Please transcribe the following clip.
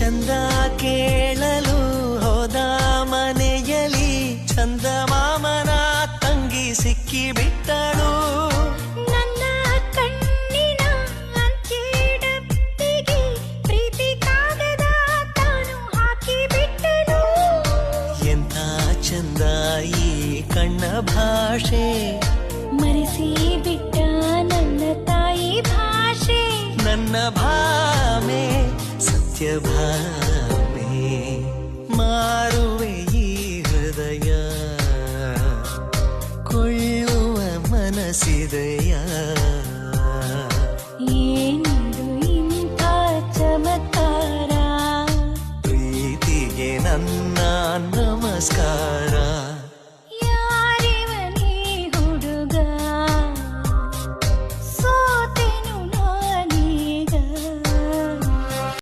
ಚಂದ ಕೇಳಲು ಹೋದ ಮನೆಯಲ್ಲಿ ಚಂದಮಾಮನ ತಂಗಿ ಸಿಕ್ಕಿಬಿಟ್ಟಳು. ನನ್ನ ಕಣ್ಣಿನ ಅಂಚೆಡಪ್ಪಿಗೆ ಪ್ರೀತಿ ಕಾಗದ ತಾನು ಹಾಕಿಬಿಟ್ಟಳು. ಎಂಥ ಚಂದ ಈ ಕಣ್ಣ ಭಾಷೆ, ಮರೆಸಿ ಬಿಟ್ಟ ನನ್ನ ತಾಯಿ ಭಾಷೆ. ನನ್ನ ಭಾಮೆ ಸತ್ಯಭಾಮೆ, ಮಾರುವೆ ಈ ಹೃದಯ, ಕೊಳ್ಳುವ ಮನಸ್ಸಿದೆಯ.